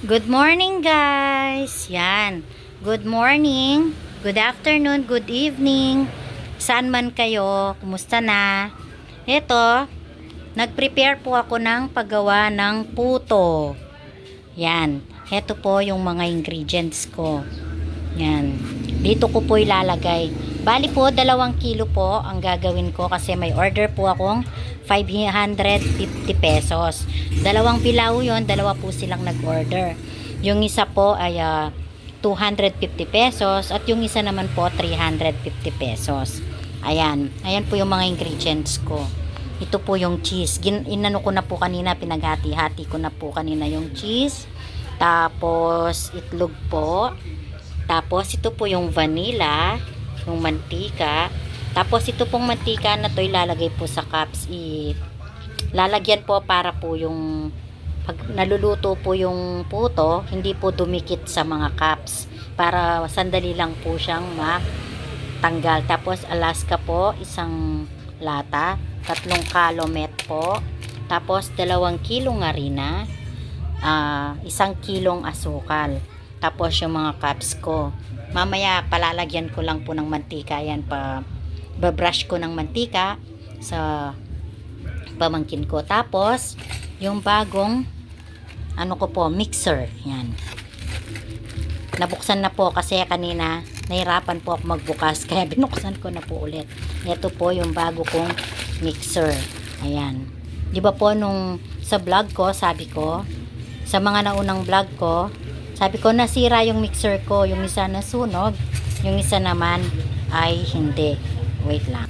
Good morning guys! Yan. Good morning, good afternoon, good evening. Saan man kayo? Kumusta na? Ito, nag-prepare po ako ng paggawa ng puto. Yan. Ito po yung mga ingredients ko. Yan. Dito ko po ilalagay. Bali po, 2 kilo po ang gagawin ko kasi may order po akong 550 pesos. 2 pilaw yon, dalawa po silang nag-order. Yung isa po ay 250 pesos at yung isa naman po 350 pesos. Ayan. Ayan po yung mga ingredients ko. Ito po yung cheese. Inano ko na po kanina, pinaghati-hati ko na po kanina yung cheese. Tapos itlog po. Tapos ito po yung vanilla, yung mantika. Tapos ito pong mantika na to ilalagay po sa cups. Lalagyan po para po yung pag naluluto po yung puto, hindi po dumikit sa mga cups. Para sandali lang po siyang matanggal. Tapos Alaska po, isang lata. 3 calumet po. Tapos 2 kilong harina. 1 kilong asukal. Tapos yung mga cups ko. Mamaya palalagyan ko lang po ng mantika. Ayan, babrush ko ng mantika sa pamangkin ko. Tapos yung bagong ano ko po, mixer. Yan. Nabuksan na po kasi kanina nahirapan po ako magbukas kaya binuksan ko na po ulit. Ito po yung bago kong mixer. Ayan. Di ba po nung sa vlog ko, sabi ko, sa mga naunang vlog ko, sabi ko nasira yung mixer ko, yung isa nasunog, yung isa naman ay hindi. Wait lang.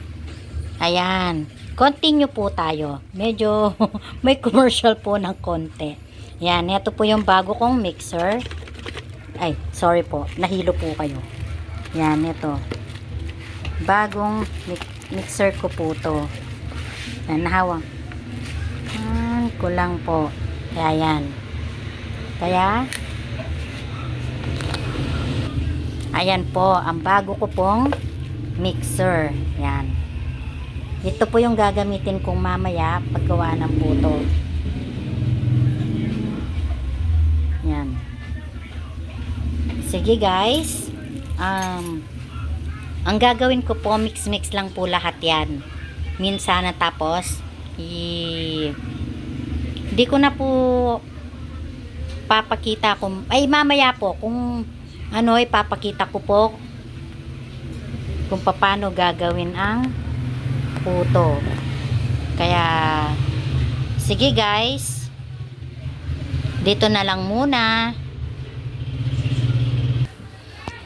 Ayan. Continue po tayo. Medyo may commercial po ng konti. Ayan. Ito po yung bago kong mixer. Ay, sorry po. Nahilo po kayo. Ayan. Ito. Bagong mixer ko po to. Ayan. Nahawang. Kulang po. Ayan. Kaya ayan po, ang bago ko pong mixer. Yan. Ito po yung gagamitin kong mamaya paggawa ng puto. Yan. Sige guys. Ang gagawin ko po, mix-mix lang po lahat yan. Minsan na tapos, hindi ko na po papakita kung, ay mamaya po, kung ano, ipapakita ko po kung paano gagawin ang puto. Kaya sige guys, dito na lang muna.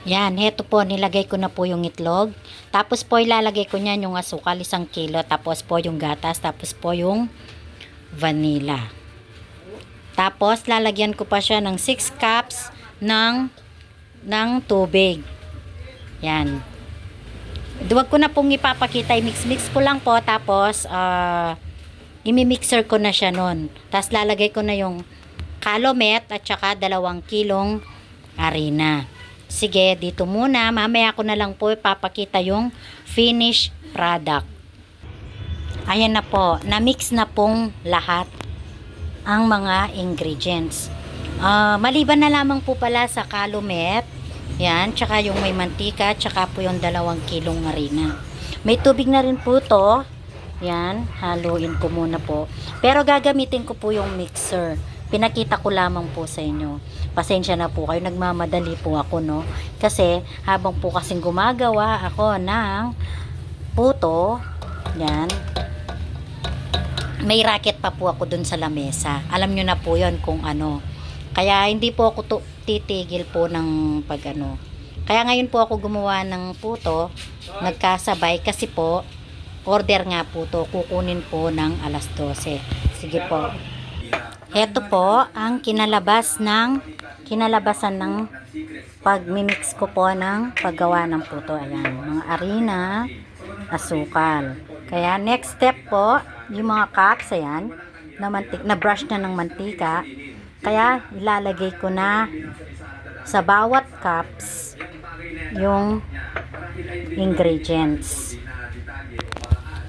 Yan, heto po, nilagay ko na po yung itlog. Tapos po ilalagay ko niyan yung asukal, 1 kilo. Tapos po yung gatas, tapos po yung vanilla. Tapos lalagyan ko pa siya ng 6 cups ng tubig. Yan. Duwag ko na pong ipapakita. I-mix-mix ko lang po. Tapos, imi-mixer ko na siya nun. Tapos, lalagay ko na yung calumet at saka 2 kilong harina. Sige, dito muna. Mamaya ko na lang po ipapakita yung finished product. Ayan na po. Na-mix na pong lahat ang mga ingredients. Maliban na lamang po pala sa calumet, yan, tsaka yung may mantika, tsaka po yung 2 kilong harina. May tubig na rin po to. Yan, haluin ko muna po. Pero gagamitin ko po yung mixer. Pinakita ko lamang po sa inyo. Pasensya na po kayo, nagmamadali po ako, no? Kasi habang po kasing gumagawa ako ng puto, yan, may racket pa po ako dun sa lamesa. Alam nyo na po yon kung ano. Kaya hindi po ako titigil po ng pag-ano. Kaya ngayon po ako gumawa ng puto, nagkasabay kasi po, order nga po to, kukunin po ng alas 12. Sige po. Heto po ang kinalabasan ng pagmimix ko po ng paggawa ng puto. Ayan, mga harina, asukal. Kaya next step po, yung mga cups, ayan, na brush na ng mantika. Kaya ilalagay ko na sa bawat cups yung ingredients.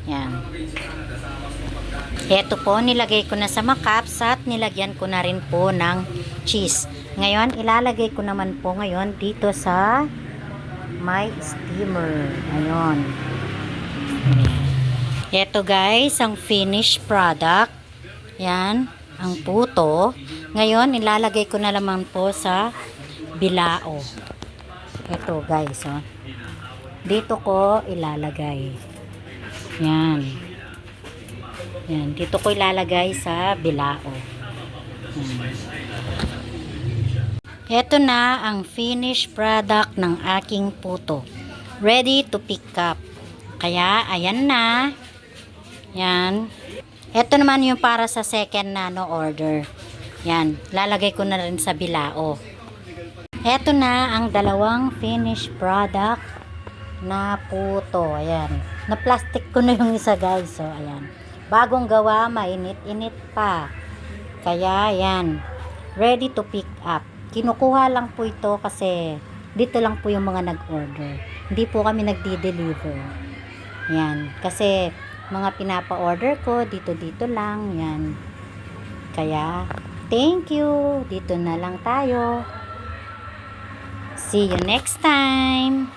Yan. Ito po, nilagay ko na sa mga cups at nilagyan ko na rin po ng cheese. Ngayon, ilalagay ko naman po ngayon dito sa may steamer. Ayun. Ito guys, ang finished product. Yan, ang puto. Ngayon, ilalagay ko na naman po sa bilao. Ito guys, oh. Dito ko ilalagay. Yan. Yan, dito ko ilalagay sa bilao. Yan. Ito na ang finished product ng aking puto. Ready to pick up. Kaya, ayan na. Yan. Ito naman yung para sa second na order. Yan. Lalagay ko na rin sa bilao. Ito na ang dalawang finished product na puto. Ayan. Na-plastic ko na yung isa guys. So, ayan. Bagong gawa, mainit-init pa. Kaya, ayan. Ready to pick up. Kinukuha lang po ito kasi dito lang po yung mga nag-order. Hindi po kami nagdi-deliver. Yan. Kasi mga pinapa-order ko dito lang. Yan. Kaya thank you. Dito na lang tayo. See you next time.